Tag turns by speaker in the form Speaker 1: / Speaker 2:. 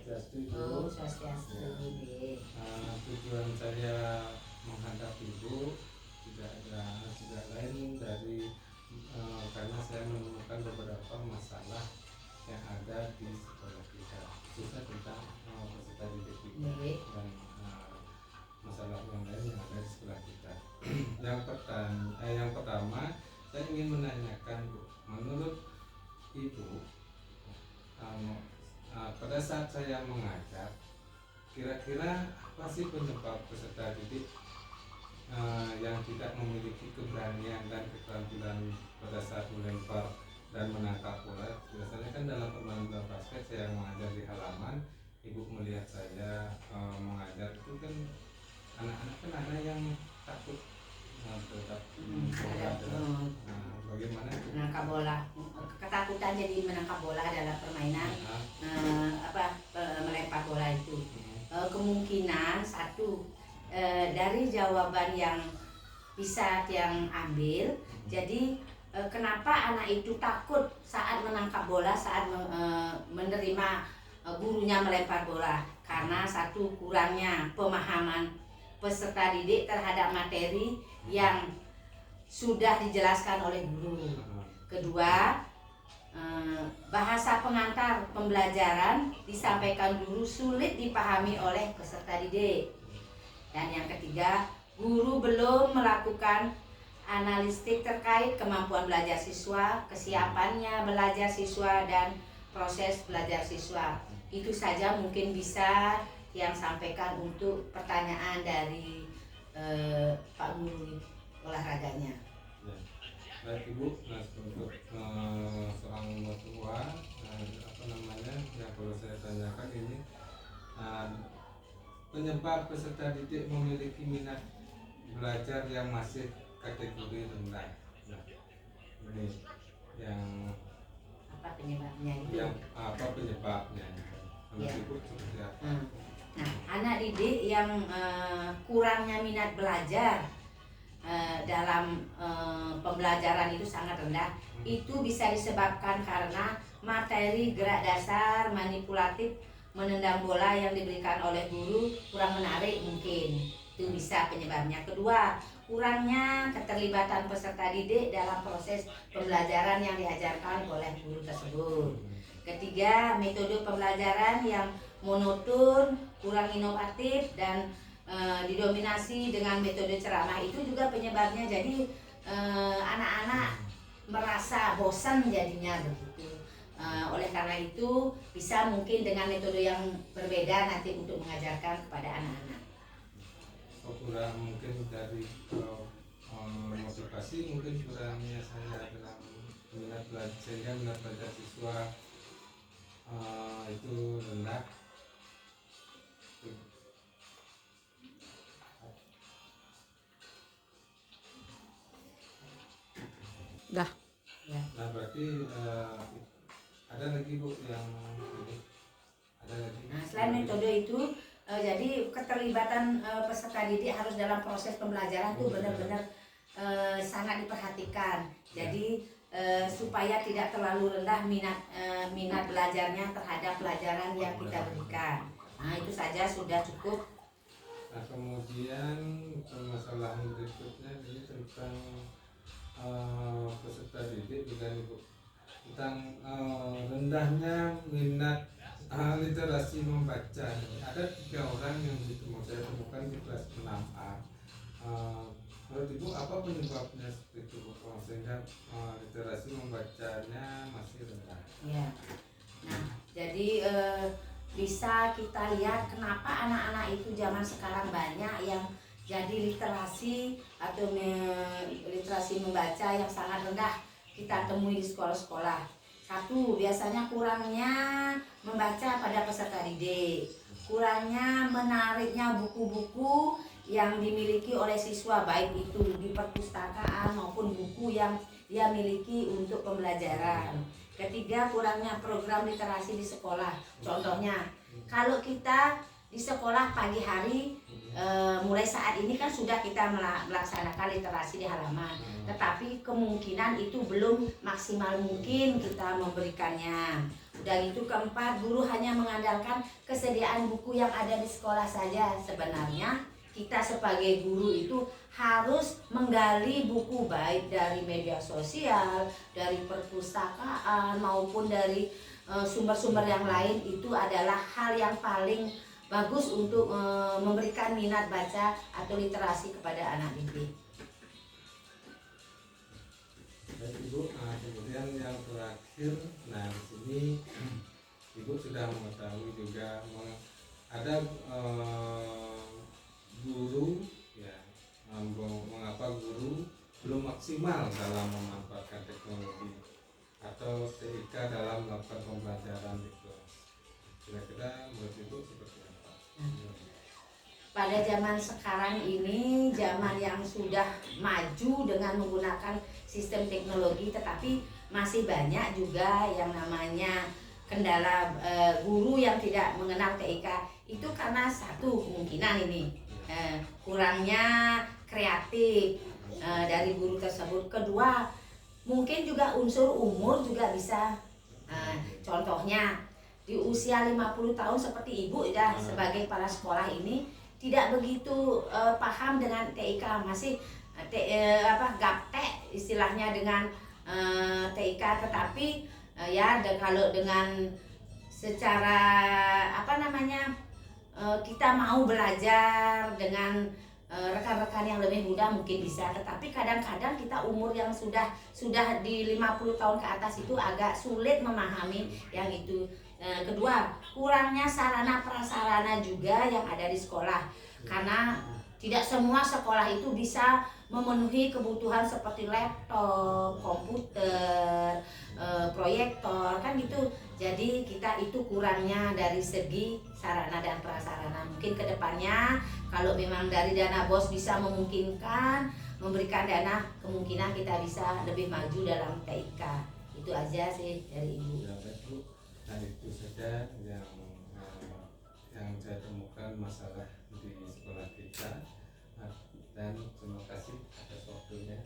Speaker 1: Swastiastu Ibu.
Speaker 2: Oh, Swastiastu.
Speaker 1: Ya. Tujuan saya menghadap Ibu tidak lain dari karena saya menemukan beberapa masalah yang ada di sekolah kita, khususnya tentang peserta didik kita dan masalah yang lain yang ada di sekolah kita. Yang pertama saya ingin menanyakan Bu, menurut Ibu pada saat saya mengajar, kira-kira apa sih penyebab peserta didik yang tidak memiliki keberanian dan keterampilan pada saat melempar dan menangkap bola? Biasanya kan dalam permainan bola basket saya mengajar di halaman, Ibu melihat saya mengajar itu kan anak-anak kan ada yang takut terhadap bola. Bagaimana
Speaker 2: menangkap bola? Ketakutan jadi menangkap bola dalam permainan melempar bola itu. Kemungkinan satu dari jawaban yang bisa yang ambil. Jadi kenapa anak itu takut saat menangkap bola, saat menerima gurunya melempar bola? Karena satu, kurangnya pemahaman peserta didik terhadap materi yang sudah dijelaskan oleh guru. Kedua, bahasa pengantar pembelajaran disampaikan guru sulit dipahami oleh peserta didik. Dan yang ketiga, guru belum melakukan analitik terkait kemampuan belajar siswa, kesiapannya belajar siswa, dan proses belajar siswa. Itu saja mungkin bisa yang sampaikan untuk pertanyaan dari Pak Guru olahraganya.
Speaker 1: Ya. Baik Ibu, untuk seorang tua yang perlu saya tanyakan ini, penyebab peserta didik memiliki minat belajar yang masih kategori rendah. Nah, ini yang
Speaker 2: apa penyebabnya itu?
Speaker 1: Yang apa penyebabnya?
Speaker 2: Ya.
Speaker 1: Ibu seperti apa?
Speaker 2: Nah, anak didik yang kurangnya minat belajar dalam pembelajaran itu sangat rendah. Itu bisa disebabkan karena materi gerak dasar manipulatif menendang bola yang diberikan oleh guru kurang menarik, mungkin itu bisa penyebabnya. Kedua, kurangnya keterlibatan peserta didik dalam proses pembelajaran yang diajarkan oleh guru tersebut. Ketiga, metode pembelajaran yang monoton, kurang inovatif, dan didominasi dengan metode ceramah, itu juga penyebabnya. Jadi anak-anak merasa bosan jadinya begitu. Oleh karena itu bisa mungkin dengan metode yang berbeda nanti untuk mengajarkan kepada anak-anak.
Speaker 1: Kurang mungkin dari motivasi, mungkin kurangnya saya dalam minat belajar, sehingga minat belajar siswa itu rendah.
Speaker 3: Dah.
Speaker 2: Ya.
Speaker 1: Nah berarti ada lagi Bu yang ini, ada lagi.
Speaker 2: Nah, selain metode itu, jadi keterlibatan peserta didik harus dalam proses pembelajaran itu benar-benar sangat diperhatikan. Jadi supaya tidak terlalu rendah minat belajarnya terhadap pelajaran yang kita berikan. Nah, itu saja sudah cukup.
Speaker 1: Nah kemudian permasalahan berikutnya ini tentang peserta didik dengan Ibu, tentang rendahnya minat literasi membaca. Ada 3 orang yang saya temukan di kelas 6A. Menurut Ibu apa penyebabnya seperti itu, sehingga literasi membacanya masih rendah?
Speaker 2: Ya. Nah, jadi bisa kita lihat kenapa anak-anak itu zaman sekarang banyak yang jadi literasi atau literasi membaca yang sangat rendah kita temui di sekolah-sekolah. Satu, biasanya kurangnya membaca pada peserta didik, kurangnya menariknya buku-buku yang dimiliki oleh siswa, baik itu di perpustakaan maupun buku yang dia miliki untuk pembelajaran. Ketiga, kurangnya program literasi di sekolah. Contohnya, kalau kita di sekolah pagi hari mulai saat ini kan sudah kita melaksanakan literasi di halaman, tetapi kemungkinan itu belum maksimal mungkin kita memberikannya. Udah itu keempat, guru hanya mengandalkan kesediaan buku yang ada di sekolah saja. Sebenarnya kita sebagai guru itu harus menggali buku baik dari media sosial, dari perpustakaan maupun dari sumber-sumber yang lain. Itu adalah hal yang paling bagus untuk memberikan minat baca atau literasi kepada anak didik.
Speaker 1: Baik Ibu, kemudian yang terakhir, nah di sini Ibu sudah mengetahui juga ada guru ya, mengapa guru belum maksimal dalam memanfaatkan teknologi atau TIK dalam melakukan pembelajaran di kelas. Kira-kira menurut Ibu seperti apa?
Speaker 2: Pada zaman sekarang ini, zaman yang sudah maju dengan menggunakan sistem teknologi, tetapi masih banyak juga yang namanya kendala guru yang tidak mengenal TIK. Itu karena satu kemungkinan ini kurangnya kreatif dari guru tersebut. Kedua, mungkin juga unsur umur juga bisa. Contohnya di usia 50 tahun seperti Ibu ya, sebagai kepala sekolah ini tidak begitu paham dengan TIK, masih gaptek istilahnya dengan TIK. Tetapi kalau dengan secara kita mau belajar dengan rekan-rekan yang lebih muda mungkin bisa, tetapi kadang-kadang kita umur yang sudah di 50 tahun ke atas itu agak sulit memahami yang itu. Kedua, kurangnya sarana prasarana juga yang ada di sekolah, karena tidak semua sekolah itu bisa memenuhi kebutuhan seperti laptop, komputer, proyektor, kan gitu. Jadi kita itu kurangnya dari segi sarana dan prasarana. Mungkin kedepannya kalau memang dari dana BOS bisa memungkinkan memberikan dana, kemungkinan kita bisa lebih maju dalam TIK. Itu aja sih dari Ibu.
Speaker 1: Ya, baik Bu. Nah itu saja yang saya temukan masalah di sekolah kita. Dan terima kasih atas waktunya.